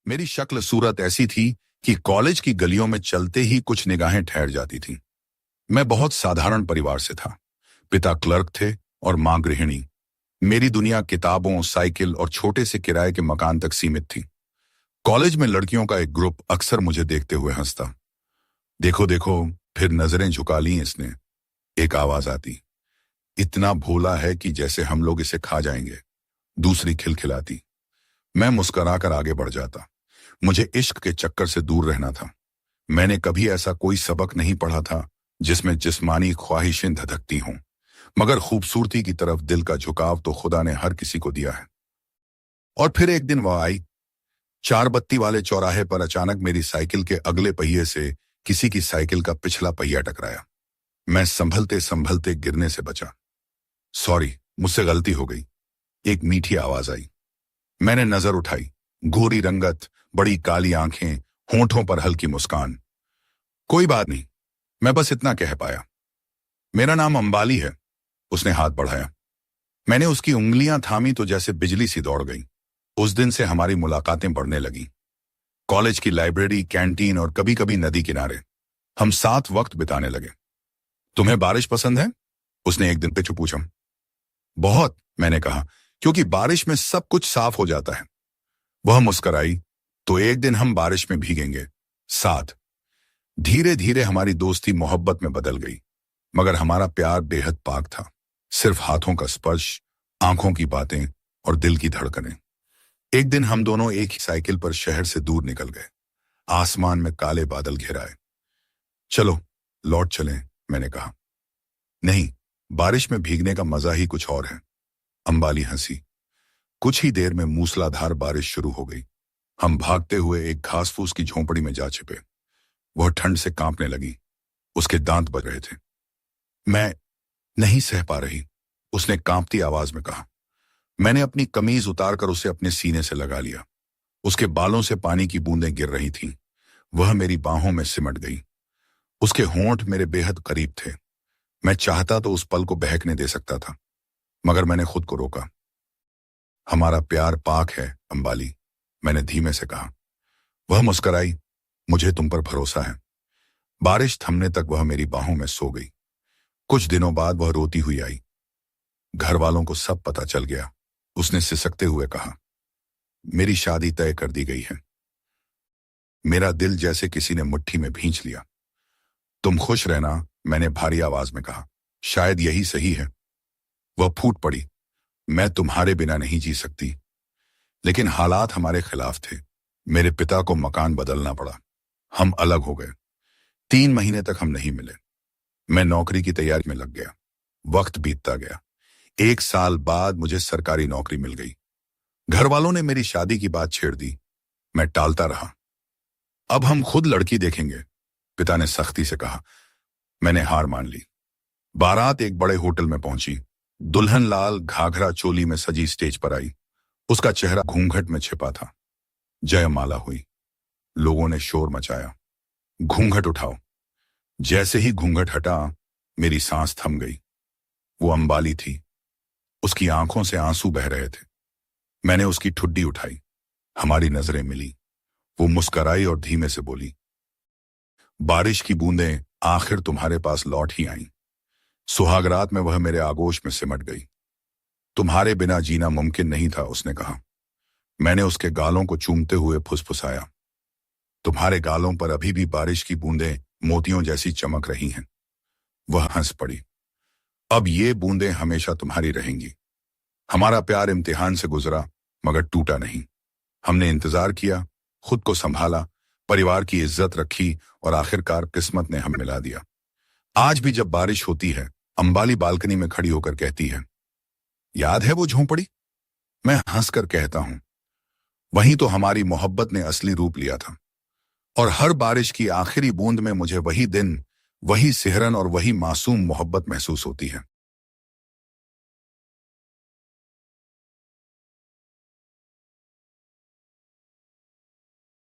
मेरी शक्ल सूरत ऐसी थी कि कॉलेज की गलियों में चलते ही कुछ निगाहें ठहर जाती थीं। मैं बहुत साधारण परिवार से था। पिता क्लर्क थे और मां गृहिणी। मेरी दुनिया किताबों, साइकिल और छोटे से किराए के मकान तक सीमित थी। कॉलेज में लड़कियों का एक ग्रुप अक्सर मुझे देखते हुए हंसता। देखो देखो, फिर नजरें झुका ली इसने, एक आवाज आती। इतना भोला है कि जैसे हम लोग इसे खा जाएंगे। दूसरी खिलखिलाती। मैं मुस्कुराकर आगे बढ़ जाता। मुझे इश्क के चक्कर से दूर रहना था। मैंने कभी ऐसा कोई सबक नहीं पढ़ा था जिसमें जिस्मानी ख्वाहिशें धधकती हों, मगर खूबसूरती की तरफ दिल का झुकाव तो खुदा ने हर किसी को दिया है। और फिर एक दिन वह आई। 4 बत्ती वाले चौराहे पर अचानक मेरी साइकिल के अगले पहिए से किसी की साइकिल का पिछला पहिया टकराया। मैं संभलते संभलते गिरने से बचा। सॉरी, मुझसे गलती हो गई, एक मीठी आवाज आई। मैंने नजर उठाई। गोरी रंगत, बड़ी काली आंखें, होंठों पर हल्की मुस्कान। कोई बात नहीं, मैं बस इतना कह पाया। मेरा नाम अंबाली है। उसने हाथ बढ़ाया। मैंने उसकी उंगलियां थामी तो जैसे बिजली सी दौड़ गई। उस दिन से हमारी मुलाकातें बढ़ने लगी। कॉलेज की लाइब्रेरी, कैंटीन और कभी कभी नदी किनारे हम साथ वक्त बिताने लगे। तुम्हें बारिश पसंद है? उसने एक दिन पीछे पूछा। बहुत, मैंने कहा, क्योंकि बारिश में सब कुछ साफ हो जाता है। वह मुस्कुराई। तो एक दिन हम बारिश में भीगेंगे साथ। धीरे धीरे हमारी दोस्ती मोहब्बत में बदल गई, मगर हमारा प्यार बेहद पाक था। सिर्फ हाथों का स्पर्श, आंखों की बातें और दिल की धड़कनें। एक दिन हम दोनों एक ही साइकिल पर शहर से दूर निकल गए। आसमान में काले बादल घिर आए। चलो लौट चलें, मैंने कहा। नहीं, बारिश में भीगने का मजा ही कुछ और है। अंबाली हंसी। कुछ ही देर में मूसलाधार बारिश शुरू हो गई। हम भागते हुए एक घास फूस की झोंपड़ी में जा छिपे। वह ठंड से कांपने लगी। उसके दांत बज रहे थे। मैं नहीं सह पा रही, उसने कांपती आवाज में कहा। मैंने अपनी कमीज उतारकर उसे अपने सीने से लगा लिया। उसके बालों से पानी की बूंदें गिर रही थीं। वह मेरी बाहों में सिमट गई। उसके होंठ मेरे बेहद करीब थे। मैं चाहता तो उस पल को बहकने दे सकता था, मगर मैंने खुद को रोका। हमारा प्यार पाक है अंबाली, मैंने धीमे से कहा। वह मुस्कुराई। मुझे तुम पर भरोसा है। बारिश थमने तक वह मेरी बाहों में सो गई। कुछ दिनों बाद वह रोती हुई आई। घर वालों को सब पता चल गया। उसने सिसकते हुए कहा, मेरी शादी तय कर दी गई है। मेरा दिल जैसे किसी ने मुट्ठी में भींच लिया। तुम खुश रहना, मैंने भारी आवाज में कहा। शायद यही सही है। वह फूट पड़ी। मैं तुम्हारे बिना नहीं जी सकती। लेकिन हालात हमारे खिलाफ थे। मेरे पिता को मकान बदलना पड़ा। हम अलग हो गए। 3 महीने तक हम नहीं मिले। मैं नौकरी की तैयारी में लग गया। वक्त बीतता गया। 1 साल बाद मुझे सरकारी नौकरी मिल गई। घर वालों ने मेरी शादी की बात छेड़ दी। मैं टालता रहा। अब हम खुद लड़की देखेंगे, पिता ने सख्ती से कहा। मैंने हार मान ली। बारात एक बड़े होटल में पहुंची। दुल्हन लाल घाघरा चोली में सजी स्टेज पर आई। उसका चेहरा घूंघट में छिपा था। जयमाला हुई। लोगों ने शोर मचाया, घूंघट उठाओ। जैसे ही घूंघट हटा, मेरी सांस थम गई। वो अंबाली थी। उसकी आंखों से आंसू बह रहे थे। मैंने उसकी ठुड्डी उठाई। हमारी नजरें मिली। वो मुस्कुराई और धीमे से बोली, बारिश की बूंदें आखिर तुम्हारे पास लौट ही आईं। सुहागरात में वह मेरे आगोश में सिमट गई। तुम्हारे बिना जीना मुमकिन नहीं था, उसने कहा। मैंने उसके गालों को चूमते हुए फुसफुसाया। तुम्हारे गालों पर अभी भी बारिश की बूंदें मोतियों जैसी चमक रही हैं। वह हंस पड़ी। अब ये बूंदें हमेशा तुम्हारी रहेंगी। हमारा प्यार इम्तिहान से गुजरा, मगर टूटा नहीं। हमने इंतजार किया, खुद को संभाला, परिवार की इज्जत रखी और आखिरकार किस्मत ने हम मिला दिया। आज भी जब बारिश होती है, अंबाली बालकनी में खड़ी होकर कहती है, याद है वो झोंपड़ी? मैं हंसकर कहता हूं, वहीं तो हमारी मोहब्बत ने असली रूप लिया था। और हर बारिश की आखिरी बूंद में मुझे वही दिन, वही सिहरन और वही मासूम मोहब्बत महसूस होती है।